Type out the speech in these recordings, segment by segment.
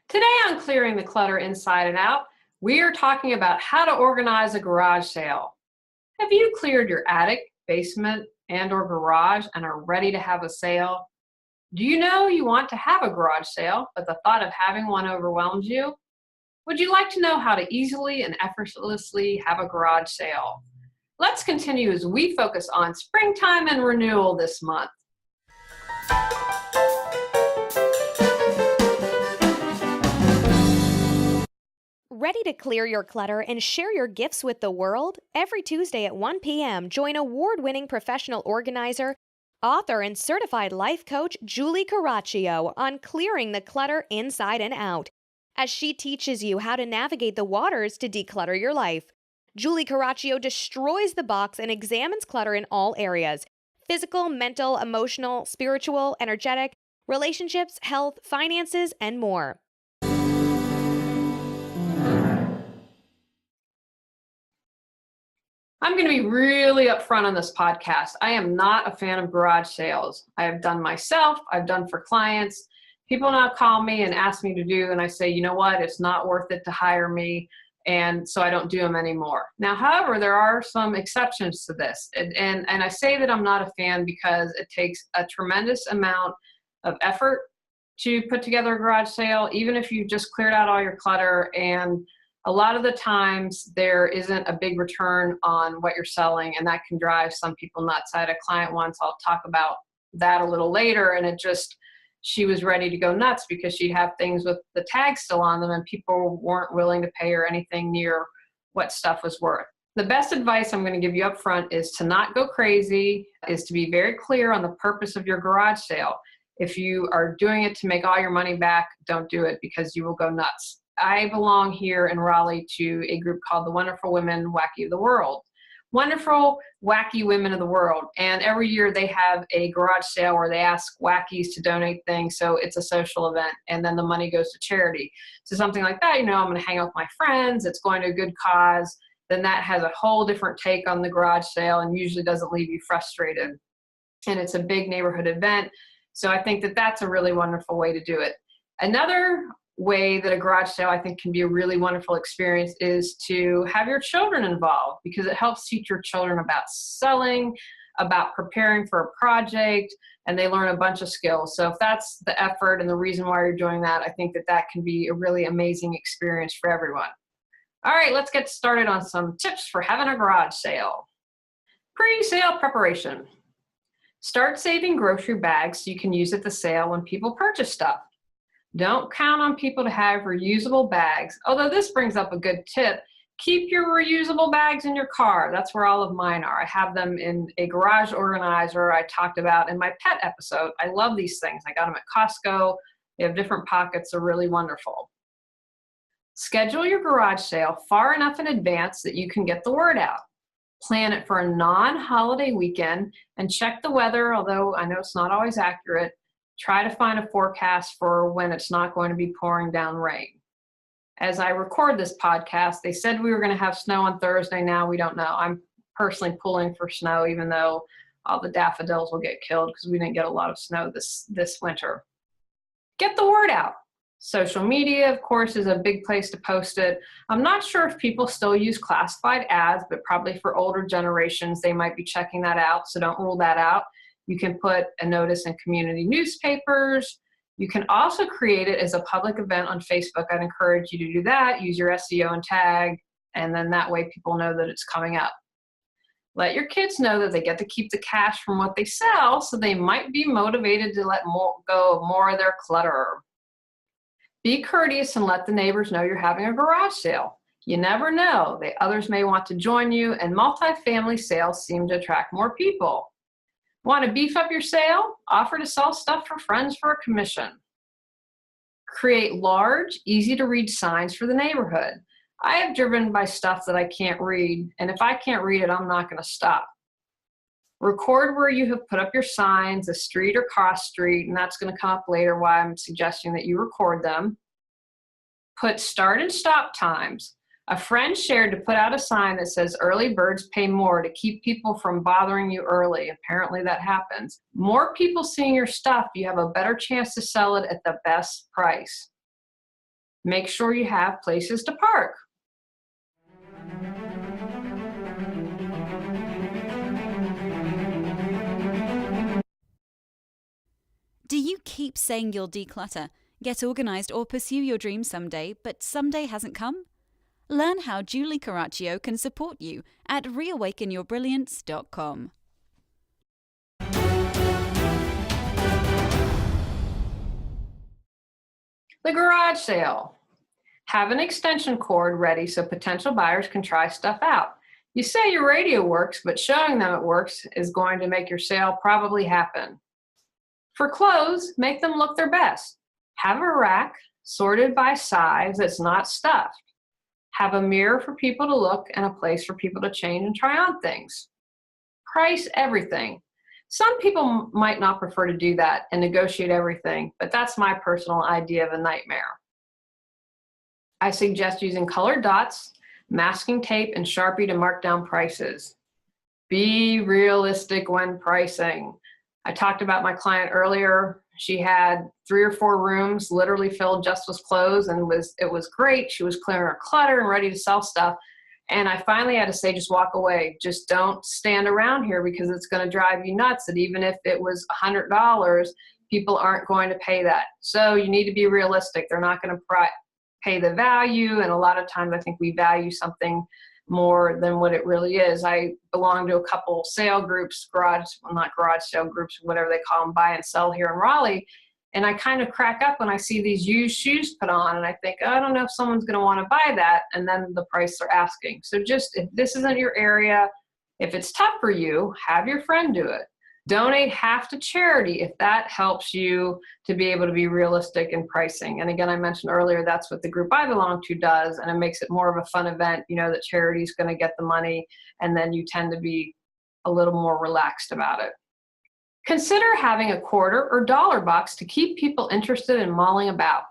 Today on Clearing the Clutter Inside and Out, we are talking about how to organize a garage sale. Have you cleared your attic, basement, and/or garage and are ready to have a sale? Do you know you want to have a garage sale, but the thought of having one overwhelms you? Would you like to know how to easily and effortlessly have a garage sale? Let's continue as we focus on springtime and renewal this month. Ready to clear your clutter and share your gifts with the world? Every Tuesday at 1 p.m., join award-winning professional organizer, author, and certified life coach Julie Coraccio on clearing the clutter inside and out, as she teaches you how to navigate the waters to declutter your life. Julie Coraccio destroys the box and examines clutter in all areas: physical, mental, emotional, spiritual, energetic, relationships, health, finances, and more. I'm going to be really upfront on this podcast. I am not a fan of garage sales. I have done myself, I've done for clients. People now call me and ask me to do, and I say, you know what, it's not worth it to hire me, and so I don't do them anymore. Now, however, there are some exceptions to this, and I say that I'm not a fan because it takes a tremendous amount of effort to put together a garage sale, even if you've just cleared out all your clutter, and a lot of the times there isn't a big return on what you're selling, and that can drive some people nuts. I had a client once, I'll talk about that a little later, and she was ready to go nuts because she'd have things with the tags still on them and people weren't willing to pay her anything near what stuff was worth. The best advice I'm going to give you up front is to not go crazy, is to be very clear on the purpose of your garage sale. If you are doing it to make all your money back, don't do it because you will go nuts. I belong here in Raleigh to a group called the Wonderful Women Wacky of the World. Wonderful, wacky women of the world. And every year they have a garage sale where they ask wackies to donate things. So it's a social event and then the money goes to charity. So something like that, I'm going to hang out with my friends, it's going to a good cause, then that has a whole different take on the garage sale and usually doesn't leave you frustrated. And it's a big neighborhood event. So I think that that's a really wonderful way to do it. Another way that a garage sale I think can be a really wonderful experience is to have your children involved, because it helps teach your children about selling, about preparing for a project, and they learn a bunch of skills. So if that's the effort and the reason why you're doing that, I think that that can be a really amazing experience for everyone. All right, let's get started on some tips for having a garage sale. Pre-sale preparation. Start saving grocery bags so you can use at the sale when people purchase stuff. Don't count on people to have reusable bags, although this brings up a good tip. Keep your reusable bags in your car. That's where all of mine are. I have them in a garage organizer I talked about in my pet episode. I love these things. I got them at Costco. They have different pockets. They're really wonderful. Schedule your garage sale far enough in advance that you can get the word out. Plan it for a non-holiday weekend and check the weather, although I know it's not always accurate. Try to find a forecast for when it's not going to be pouring down rain. As I record this podcast, they said we were going to have snow on Thursday. Now we don't know. I'm personally pulling for snow, even though all the daffodils will get killed because we didn't get a lot of snow this winter. Get the word out. Social media, of course, is a big place to post it. I'm not sure if people still use classified ads, but probably for older generations, they might be checking that out, so don't rule that out. You can put a notice in community newspapers. You can also create it as a public event on Facebook. I'd encourage you to do that. Use your SEO and tag, and then that way people know that it's coming up. Let your kids know that they get to keep the cash from what they sell, so they might be motivated to let go of more of their clutter. Be courteous and let the neighbors know you're having a garage sale. You never know. Others may want to join you, and multifamily sales seem to attract more people. Want to beef up your sale? Offer to sell stuff for friends for a commission. Create large, easy-to-read signs for the neighborhood. I have driven by stuff that I can't read, and if I can't read it, I'm not going to stop. Record where you have put up your signs, a street or cross street, and that's going to come up later why I'm suggesting that you record them. Put start and stop times. A friend shared to put out a sign that says early birds pay more to keep people from bothering you early. Apparently that happens. More people seeing your stuff, you have a better chance to sell it at the best price. Make sure you have places to park. Do you keep saying you'll declutter, get organized, or pursue your dreams someday, but someday hasn't come? Learn how Julie Coraccio can support you at reawakenyourbrilliance.com. The garage sale. Have an extension cord ready so potential buyers can try stuff out. You say your radio works, but showing them it works is going to make your sale probably happen. For clothes, make them look their best. Have a rack sorted by size that's not stuffed. Have a mirror for people to look and a place for people to change and try on things. Price everything. Some people might not prefer to do that and negotiate everything, but that's my personal idea of a nightmare. I suggest using colored dots, masking tape, and Sharpie to mark down prices. Be realistic when pricing. I talked about my client earlier. She had 3 or 4 rooms literally filled just with clothes, and it was great. She was clearing her clutter and ready to sell stuff. And I finally had to say, just walk away. Just don't stand around here because it's going to drive you nuts that even if it was $100, people aren't going to pay that. So you need to be realistic. They're not going to pay the value. And a lot of times I think we value something more than what it really is. I belong to a couple sale groups, not garage sale groups, whatever they call them, buy and sell here in Raleigh. And I kind of crack up when I see these used shoes put on and I think, oh, I don't know if someone's going to want to buy that. And then the price they're asking. So just if this isn't your area, if it's tough for you, have your friend do it. Donate half to charity if that helps you to be able to be realistic in pricing. And again, I mentioned earlier, that's what the group I belong to does. And it makes it more of a fun event. You know that charity is going to get the money and then you tend to be a little more relaxed about it. Consider having a quarter or dollar box to keep people interested in mulling about.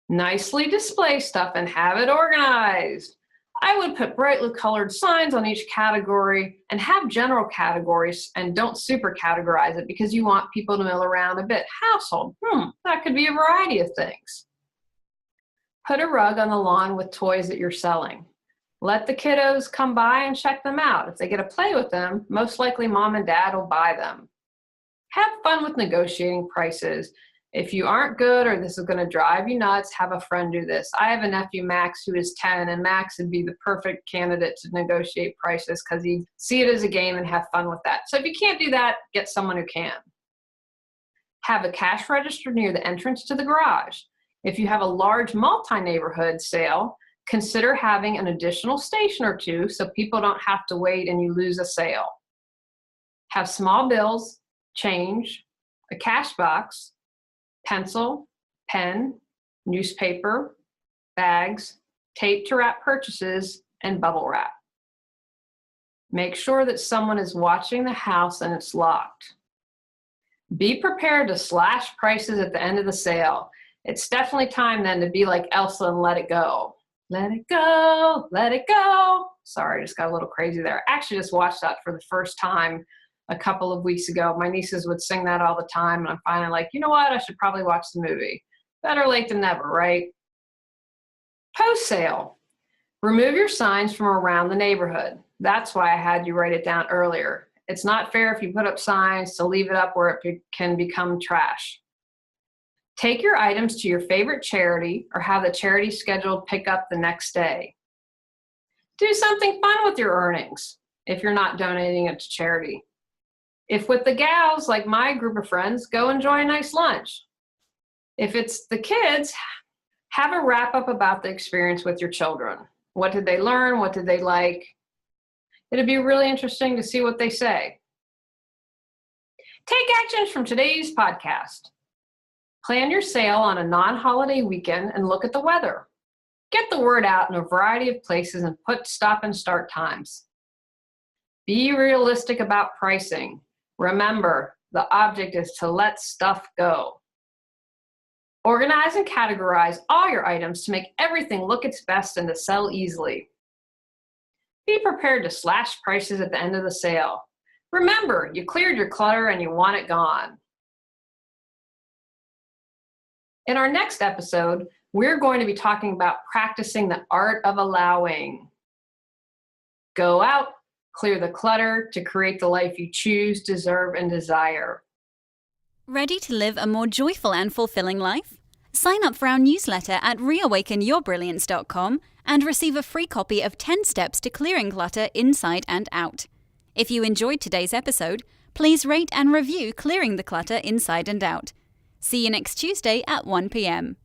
Nicely display stuff and have it organized. I would put brightly colored signs on each category and have general categories and don't super categorize it because you want people to mill around a bit. Household, that could be a variety of things. Put a rug on the lawn with toys that you're selling. Let the kiddos come by and check them out. If they get to play with them, most likely mom and dad will buy them. Have fun with negotiating prices. If you aren't good or this is going to drive you nuts, have a friend do this. I have a nephew, Max, who is 10, and Max would be the perfect candidate to negotiate prices because he'd see it as a game and have fun with that. So if you can't do that, get someone who can. Have a cash register near the entrance to the garage. If you have a large multi-neighborhood sale, consider having an additional station or 2 so people don't have to wait and you lose a sale. Have small bills, change, a cash box, pencil, pen, newspaper, bags, tape to wrap purchases, and bubble wrap. Make sure that someone is watching the house and it's locked. Be prepared to slash prices at the end of the sale. It's definitely time then to be like Elsa and let it go. Let it go, let it go. Sorry, I just got a little crazy there. I actually just watched that for the first time a couple of weeks ago. My nieces would sing that all the time, and I'm finally like, you know what? I should probably watch the movie. Better late than never, right? Post-sale. Remove your signs from around the neighborhood. That's why I had you write it down earlier. It's not fair if you put up signs to leave it up where it can become trash. Take your items to your favorite charity or have the charity scheduled pick up the next day. Do something fun with your earnings if you're not donating it to charity. If with the gals, like my group of friends, go enjoy a nice lunch. If it's the kids, have a wrap up about the experience with your children. What did they learn? What did they like? It'd be really interesting to see what they say. Take actions from today's podcast. Plan your sale on a non-holiday weekend and look at the weather. Get the word out in a variety of places and put stop and start times. Be realistic about pricing. Remember, the object is to let stuff go. Organize and categorize all your items to make everything look its best and to sell easily. Be prepared to slash prices at the end of the sale. Remember, you cleared your clutter and you want it gone. In our next episode, we're going to be talking about practicing the art of allowing. Go out, clear the clutter to create the life you choose, deserve, and desire. Ready to live a more joyful and fulfilling life? Sign up for our newsletter at reawakenyourbrilliance.com and receive a free copy of 10 Steps to Clearing Clutter Inside and Out. If you enjoyed today's episode, please rate and review Clearing the Clutter Inside and Out. See you next Tuesday at 1 p.m.